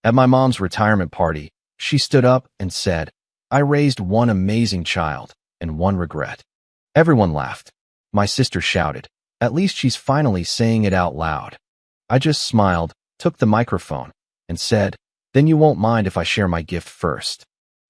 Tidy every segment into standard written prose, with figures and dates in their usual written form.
At my mom's retirement party, she stood up and said, "I raised one amazing child and one regret." Everyone laughed. My sister shouted, "At least she's finally saying it out loud." I just smiled, took the microphone, and said, "Then you won't mind if I share my gift first."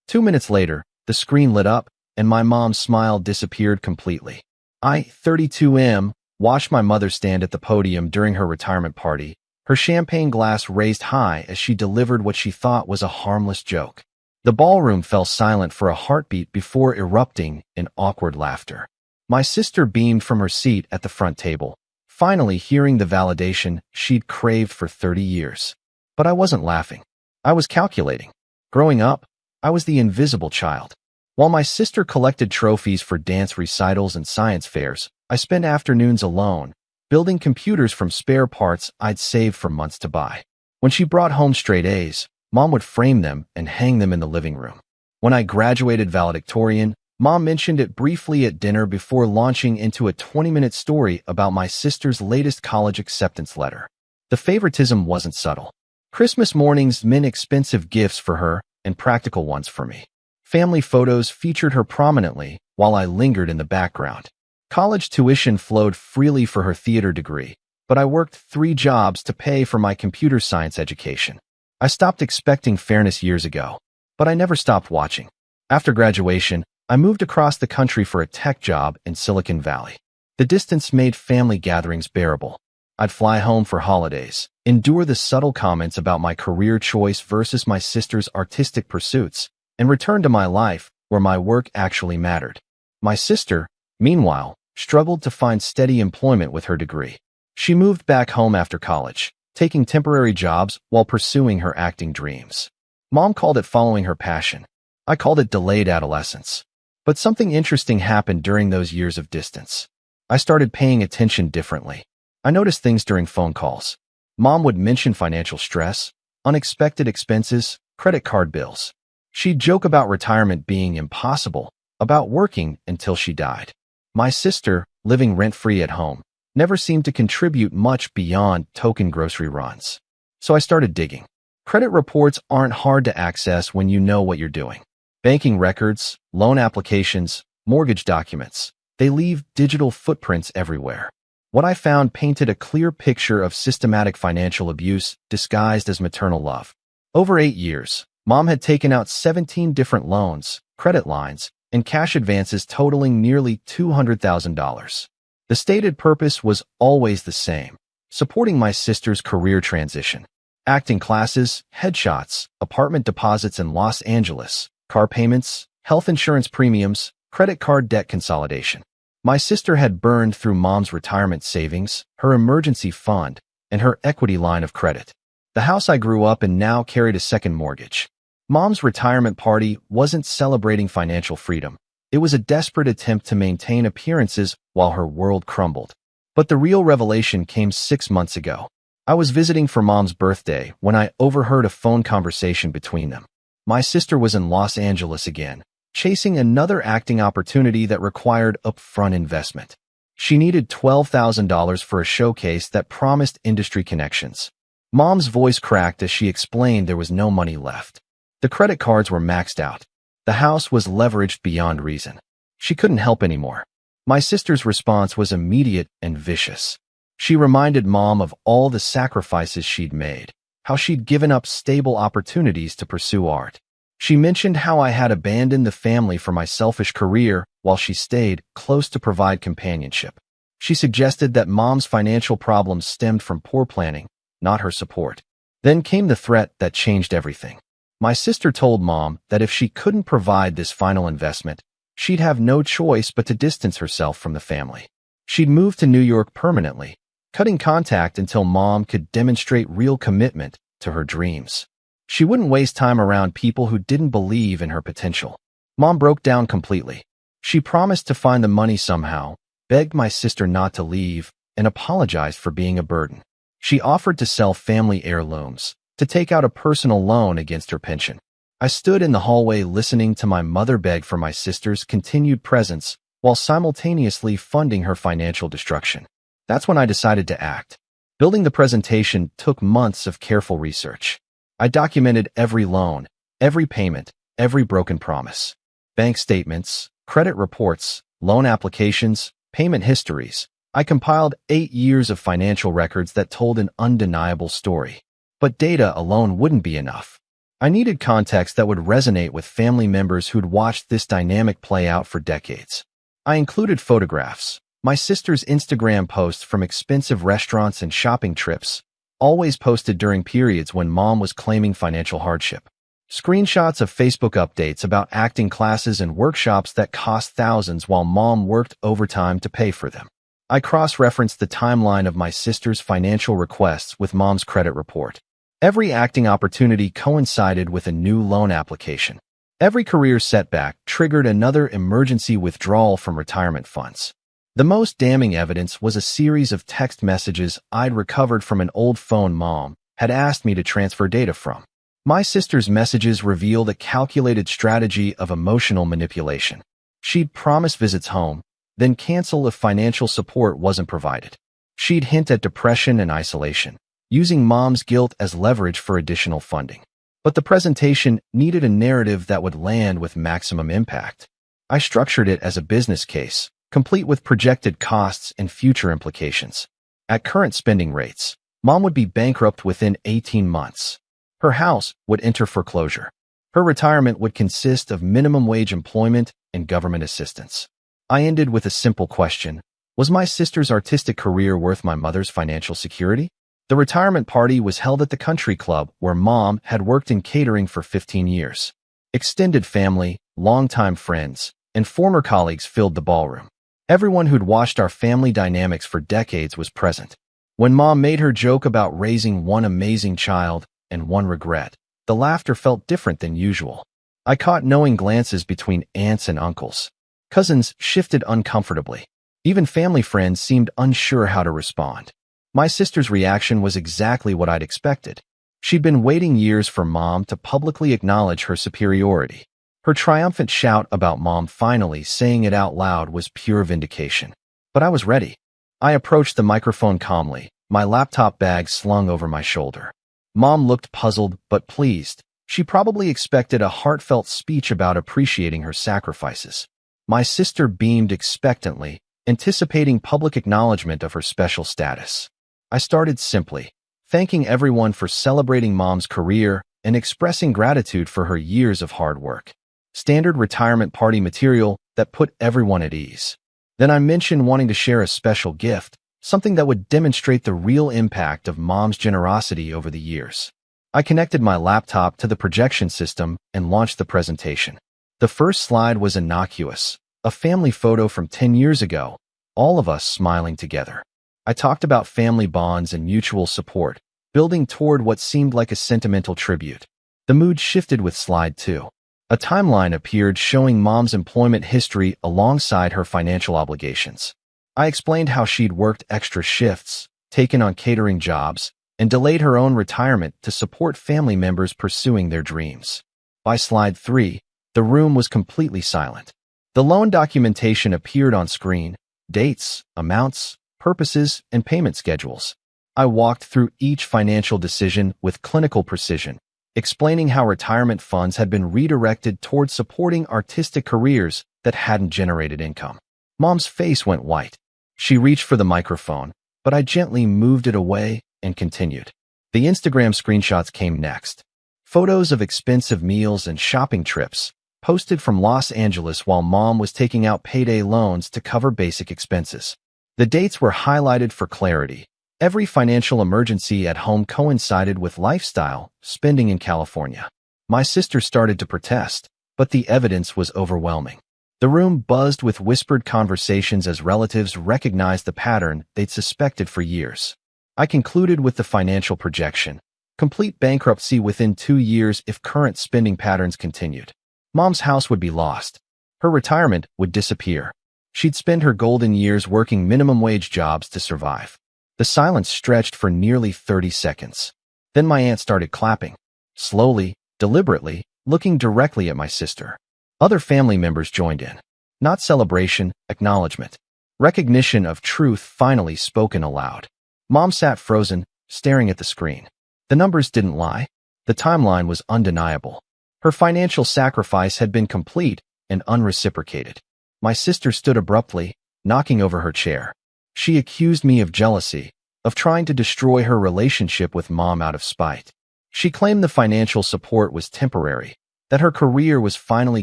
2 minutes later, the screen lit up, and my mom's smile disappeared completely. I, 32M, watched my mother stand at the podium during her retirement party, her champagne glass raised high as she delivered what she thought was a harmless joke. The ballroom fell silent for a heartbeat before erupting in awkward laughter. My sister beamed from her seat at the front table, finally hearing the validation she'd craved for 30 years. But I wasn't laughing. I was calculating. Growing up, I was the invisible child. While my sister collected trophies for dance recitals and science fairs, I spent afternoons alone, building computers from spare parts I'd saved for months to buy. When she brought home straight A's, Mom would frame them and hang them in the living room. When I graduated valedictorian, Mom mentioned it briefly at dinner before launching into a 20-minute story about my sister's latest college acceptance letter. The favoritism wasn't subtle. Christmas mornings meant expensive gifts for her and practical ones for me. Family photos featured her prominently while I lingered in the background. College tuition flowed freely for her theater degree, but I worked 3 jobs to pay for my computer science education. I stopped expecting fairness years ago, but I never stopped watching. After graduation, I moved across the country for a tech job in Silicon Valley. The distance made family gatherings bearable. I'd fly home for holidays, endure the subtle comments about my career choice versus my sister's artistic pursuits, and return to my life where my work actually mattered. My sister, meanwhile, struggled to find steady employment with her degree. She moved back home after college, taking temporary jobs while pursuing her acting dreams. Mom called it following her passion. I called it delayed adolescence. But something interesting happened during those years of distance. I started paying attention differently. I noticed things during phone calls. Mom would mention financial stress, unexpected expenses, credit card bills. She'd joke about retirement being impossible, about working until she died. My sister, living rent-free at home, never seemed to contribute much beyond token grocery runs. So I started digging. Credit reports aren't hard to access when you know what you're doing. Banking records, loan applications, mortgage documents, they leave digital footprints everywhere. What I found painted a clear picture of systematic financial abuse disguised as maternal love. Over 8 years, Mom had taken out 17 different loans, credit lines, and cash advances totaling nearly $200,000. The stated purpose was always the same: supporting my sister's career transition. Acting classes, headshots, apartment deposits in Los Angeles, car payments, health insurance premiums, credit card debt consolidation. My sister had burned through Mom's retirement savings, her emergency fund, and her equity line of credit. The house I grew up in now carried a second mortgage. Mom's retirement party wasn't celebrating financial freedom. It was a desperate attempt to maintain appearances while her world crumbled. But the real revelation came 6 months ago. I was visiting for Mom's birthday when I overheard a phone conversation between them. My sister was in Los Angeles again, chasing another acting opportunity that required upfront investment. She needed $12,000 for a showcase that promised industry connections. Mom's voice cracked as she explained there was no money left. The credit cards were maxed out. The house was leveraged beyond reason. She couldn't help anymore. My sister's response was immediate and vicious. She reminded Mom of all the sacrifices she'd made, how she'd given up stable opportunities to pursue art. She mentioned how I had abandoned the family for my selfish career while she stayed close to provide companionship. She suggested that Mom's financial problems stemmed from poor planning, not her support. Then came the threat that changed everything. My sister told Mom that if she couldn't provide this final investment, she'd have no choice but to distance herself from the family. She'd move to New York permanently, cutting contact until Mom could demonstrate real commitment to her dreams. She wouldn't waste time around people who didn't believe in her potential. Mom broke down completely. She promised to find the money somehow, begged my sister not to leave, and apologized for being a burden. She offered to sell family heirlooms, to take out a personal loan against her pension. I stood in the hallway listening to my mother beg for my sister's continued presence while simultaneously funding her financial destruction. That's when I decided to act. Building the presentation took months of careful research. I documented every loan, every payment, every broken promise. Bank statements, credit reports, loan applications, payment histories. I compiled 8 years of financial records that told an undeniable story. But data alone wouldn't be enough. I needed context that would resonate with family members who'd watched this dynamic play out for decades. I included photographs, my sister's Instagram posts from expensive restaurants and shopping trips, always posted during periods when mom was claiming financial hardship. Screenshots of Facebook updates about acting classes and workshops that cost thousands while mom worked overtime to pay for them. I cross-referenced the timeline of my sister's financial requests with mom's credit report. Every acting opportunity coincided with a new loan application. Every career setback triggered another emergency withdrawal from retirement funds. The most damning evidence was a series of text messages I'd recovered from an old phone mom had asked me to transfer data from. My sister's messages revealed a calculated strategy of emotional manipulation. She'd promise visits home, then cancel if financial support wasn't provided. She'd hint at depression and isolation, using mom's guilt as leverage for additional funding. But the presentation needed a narrative that would land with maximum impact. I structured it as a business case, complete with projected costs and future implications. At current spending rates, mom would be bankrupt within 18 months. Her house would enter foreclosure. Her retirement would consist of minimum wage employment and government assistance. I ended with a simple question. Was my sister's artistic career worth my mother's financial security? The retirement party was held at the country club where mom had worked in catering for 15 years. Extended family, longtime friends, and former colleagues filled the ballroom. Everyone who'd watched our family dynamics for decades was present. When mom made her joke about raising one amazing child and one regret, the laughter felt different than usual. I caught knowing glances between aunts and uncles. Cousins shifted uncomfortably. Even family friends seemed unsure how to respond. My sister's reaction was exactly what I'd expected. She'd been waiting years for mom to publicly acknowledge her superiority. Her triumphant shout about mom finally saying it out loud was pure vindication. But I was ready. I approached the microphone calmly, my laptop bag slung over my shoulder. Mom looked puzzled but pleased. She probably expected a heartfelt speech about appreciating her sacrifices. My sister beamed expectantly, anticipating public acknowledgement of her special status. I started simply, thanking everyone for celebrating mom's career and expressing gratitude for her years of hard work. Standard retirement party material that put everyone at ease. Then I mentioned wanting to share a special gift, something that would demonstrate the real impact of mom's generosity over the years. I connected my laptop to the projection system and launched the presentation. The first slide was innocuous, a family photo from 10 years ago, all of us smiling together. I talked about family bonds and mutual support, building toward what seemed like a sentimental tribute. The mood shifted with slide 2. A timeline appeared showing mom's employment history alongside her financial obligations. I explained how she'd worked extra shifts, taken on catering jobs, and delayed her own retirement to support family members pursuing their dreams. By slide 3, the room was completely silent. The loan documentation appeared on screen, dates, amounts, purposes, and payment schedules. I walked through each financial decision with clinical precision, explaining how retirement funds had been redirected towards supporting artistic careers that hadn't generated income. Mom's face went white. She reached for the microphone, but I gently moved it away and continued. The Instagram screenshots came next. Photos of expensive meals and shopping trips, posted from Los Angeles while mom was taking out payday loans to cover basic expenses. The dates were highlighted for clarity. Every financial emergency at home coincided with lifestyle spending in California. My sister started to protest, but the evidence was overwhelming. The room buzzed with whispered conversations as relatives recognized the pattern they'd suspected for years. I concluded with the financial projection. Complete bankruptcy within 2 years if current spending patterns continued. Mom's house would be lost. Her retirement would disappear. She'd spend her golden years working minimum wage jobs to survive. The silence stretched for nearly 30 seconds. Then my aunt started clapping. Slowly, deliberately, looking directly at my sister. Other family members joined in. Not celebration, acknowledgement. Recognition of truth finally spoken aloud. Mom sat frozen, staring at the screen. The numbers didn't lie. The timeline was undeniable. Her financial sacrifice had been complete and unreciprocated. My sister stood abruptly, knocking over her chair. She accused me of jealousy, of trying to destroy her relationship with Mom out of spite. She claimed the financial support was temporary, that her career was finally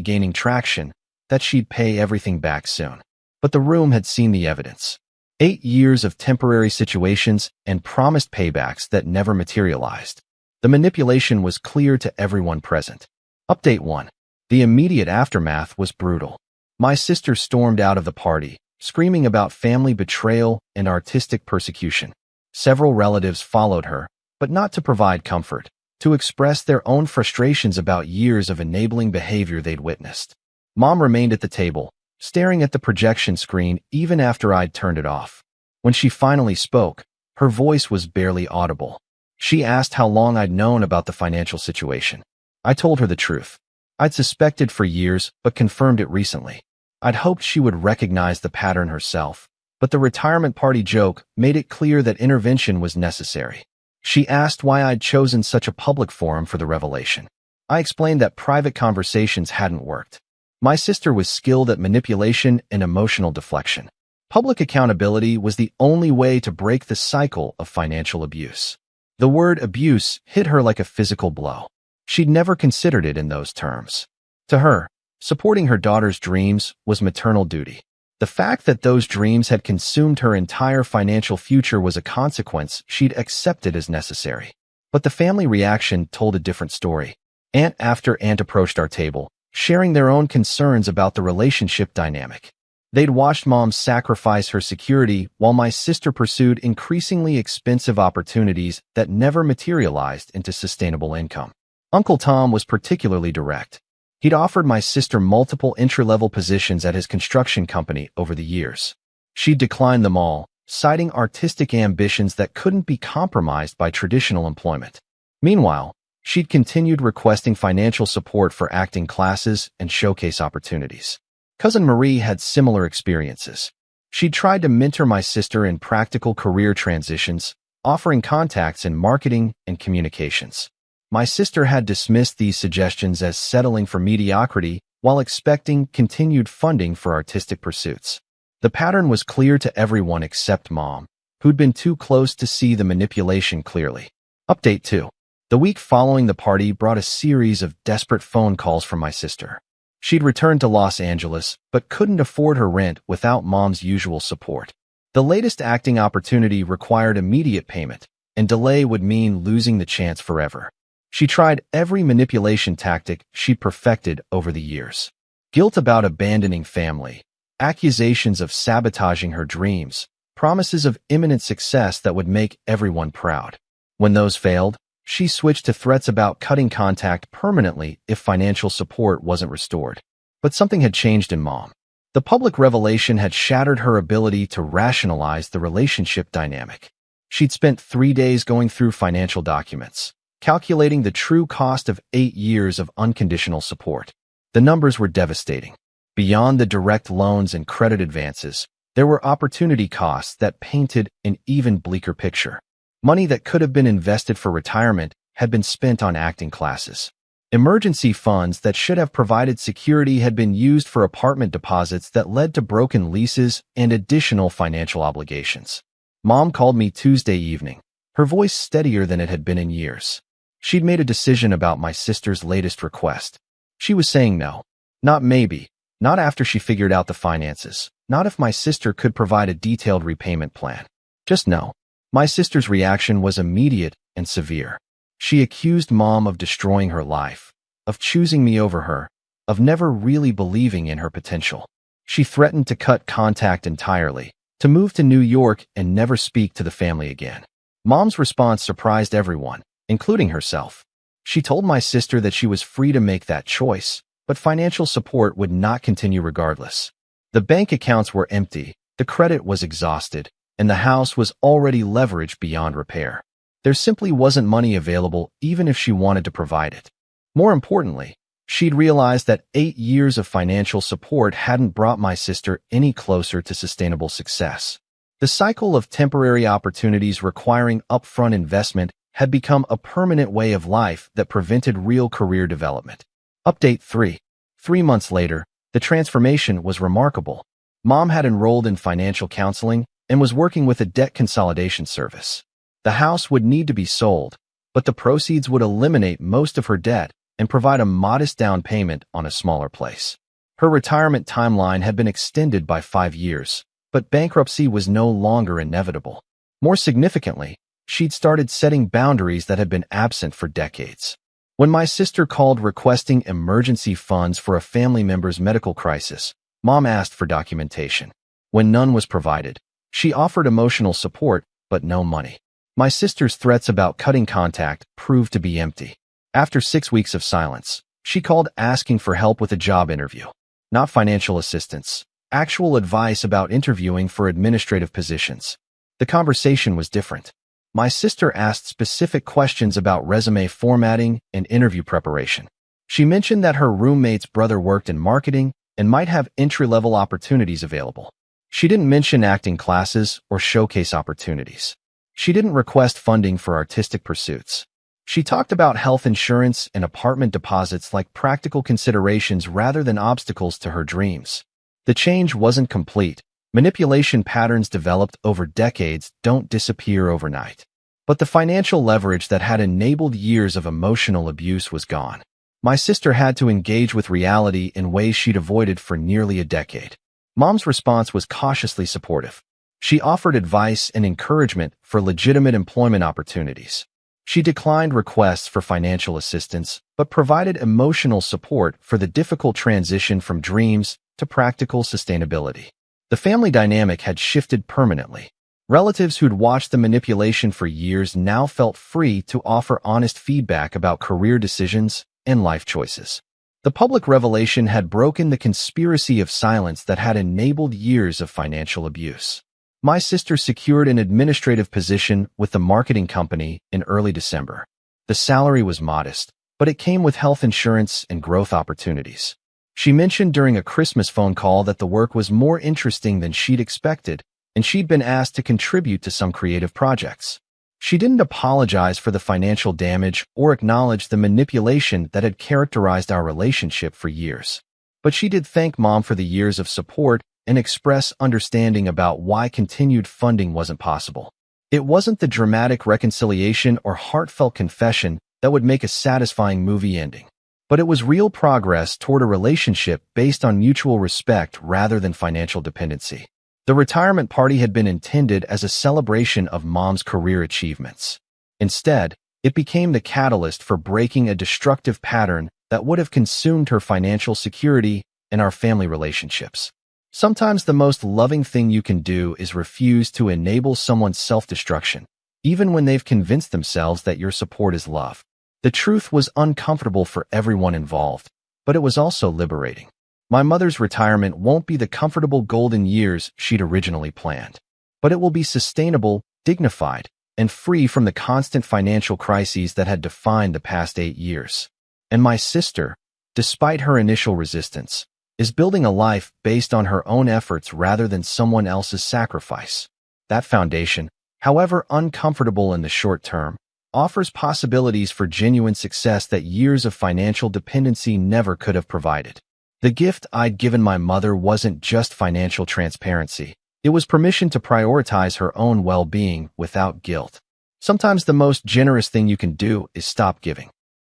gaining traction, that she'd pay everything back soon. But the room had seen the evidence. 8 years of temporary situations and promised paybacks that never materialized. The manipulation was clear to everyone present. Update 1. The immediate aftermath was brutal. My sister stormed out of the party, screaming about family betrayal and artistic persecution. Several relatives followed her, but not to provide comfort, to express their own frustrations about years of enabling behavior they'd witnessed. Mom remained at the table, staring at the projection screen even after I'd turned it off. When she finally spoke, her voice was barely audible. She asked how long I'd known about the financial situation. I told her the truth. I'd suspected for years, but confirmed it recently. I'd hoped she would recognize the pattern herself, but the retirement party joke made it clear that intervention was necessary. She asked why I'd chosen such a public forum for the revelation. I explained that private conversations hadn't worked. My sister was skilled at manipulation and emotional deflection. Public accountability was the only way to break the cycle of financial abuse. The word abuse hit her like a physical blow. She'd never considered it in those terms. To her, supporting her daughter's dreams was maternal duty. The fact that those dreams had consumed her entire financial future was a consequence she'd accepted as necessary. But the family reaction told a different story. Aunt after aunt approached our table, sharing their own concerns about the relationship dynamic. They'd watched Mom sacrifice her security while my sister pursued increasingly expensive opportunities that never materialized into sustainable income. Uncle Tom was particularly direct. He'd offered my sister multiple entry-level positions at his construction company over the years. She'd declined them all, citing artistic ambitions that couldn't be compromised by traditional employment. Meanwhile, she'd continued requesting financial support for acting classes and showcase opportunities. Cousin Marie had similar experiences. She'd tried to mentor my sister in practical career transitions, offering contacts in marketing and communications. My sister had dismissed these suggestions as settling for mediocrity while expecting continued funding for artistic pursuits. The pattern was clear to everyone except Mom, who'd been too close to see the manipulation clearly. Update 2. The week following the party brought a series of desperate phone calls from my sister. She'd returned to Los Angeles, but couldn't afford her rent without Mom's usual support. The latest acting opportunity required immediate payment, and delay would mean losing the chance forever. She tried every manipulation tactic she'd perfected over the years. Guilt about abandoning family, accusations of sabotaging her dreams, promises of imminent success that would make everyone proud. When those failed, she switched to threats about cutting contact permanently if financial support wasn't restored. But something had changed in Mom. The public revelation had shattered her ability to rationalize the relationship dynamic. She'd spent 3 days going through financial documents, calculating the true cost of 8 years of unconditional support. The numbers were devastating. Beyond the direct loans and credit advances, there were opportunity costs that painted an even bleaker picture. Money that could have been invested for retirement had been spent on acting classes. Emergency funds that should have provided security had been used for apartment deposits that led to broken leases and additional financial obligations. Mom called me Tuesday evening, her voice steadier than it had been in years. She'd made a decision about my sister's latest request. She was saying no. Not maybe. Not after she figured out the finances. Not if my sister could provide a detailed repayment plan. Just no. My sister's reaction was immediate and severe. She accused Mom of destroying her life, of choosing me over her, of never really believing in her potential. She threatened to cut contact entirely, to move to New York and never speak to the family again. Mom's response surprised everyone, including herself. She told my sister that she was free to make that choice, but financial support would not continue regardless. The bank accounts were empty, the credit was exhausted, and the house was already leveraged beyond repair. There simply wasn't money available even if she wanted to provide it. More importantly, she'd realized that 8 years of financial support hadn't brought my sister any closer to sustainable success. The cycle of temporary opportunities requiring upfront investment had become a permanent way of life that prevented real career development. Update 3. 3 months later, the transformation was remarkable. Mom had enrolled in financial counseling and was working with a debt consolidation service. The house would need to be sold, but the proceeds would eliminate most of her debt and provide a modest down payment on a smaller place. Her retirement timeline had been extended by 5 years, but bankruptcy was no longer inevitable. More significantly, she'd started setting boundaries that had been absent for decades. When my sister called requesting emergency funds for a family member's medical crisis, Mom asked for documentation. When none was provided, she offered emotional support, but no money. My sister's threats about cutting contact proved to be empty. After 6 weeks of silence, she called asking for help with a job interview. Not financial assistance, actual advice about interviewing for administrative positions. The conversation was different. My sister asked specific questions about resume formatting and interview preparation. She mentioned that her roommate's brother worked in marketing and might have entry-level opportunities available. She didn't mention acting classes or showcase opportunities. She didn't request funding for artistic pursuits. She talked about health insurance and apartment deposits like practical considerations rather than obstacles to her dreams. The change wasn't complete. Manipulation patterns developed over decades don't disappear overnight. But the financial leverage that had enabled years of emotional abuse was gone. My sister had to engage with reality in ways she'd avoided for nearly a decade. Mom's response was cautiously supportive. She offered advice and encouragement for legitimate employment opportunities. She declined requests for financial assistance, but provided emotional support for the difficult transition from dreams to practical sustainability. The family dynamic had shifted permanently. Relatives who'd watched the manipulation for years now felt free to offer honest feedback about career decisions and life choices. The public revelation had broken the conspiracy of silence that had enabled years of financial abuse. My sister secured an administrative position with the marketing company in early December. The salary was modest, but it came with health insurance and growth opportunities. She mentioned during a Christmas phone call that the work was more interesting than she'd expected, and she'd been asked to contribute to some creative projects. She didn't apologize for the financial damage or acknowledge the manipulation that had characterized our relationship for years. But she did thank Mom for the years of support and express understanding about why continued funding wasn't possible. It wasn't the dramatic reconciliation or heartfelt confession that would make a satisfying movie ending, but it was real progress toward a relationship based on mutual respect rather than financial dependency. The retirement party had been intended as a celebration of Mom's career achievements. Instead, it became the catalyst for breaking a destructive pattern that would have consumed her financial security and our family relationships. Sometimes the most loving thing you can do is refuse to enable someone's self-destruction, even when they've convinced themselves that your support is love. The truth was uncomfortable for everyone involved, but it was also liberating. My mother's retirement won't be the comfortable golden years she'd originally planned, but it will be sustainable, dignified, and free from the constant financial crises that had defined the past 8 years. And my sister, despite her initial resistance, is building a life based on her own efforts rather than someone else's sacrifice. That foundation, however uncomfortable in the short term, offers possibilities for genuine success that years of financial dependency never could have provided. The gift I'd given my mother wasn't just financial transparency. It was permission to prioritize her own well-being without guilt. Sometimes the most generous thing you can do is stop giving.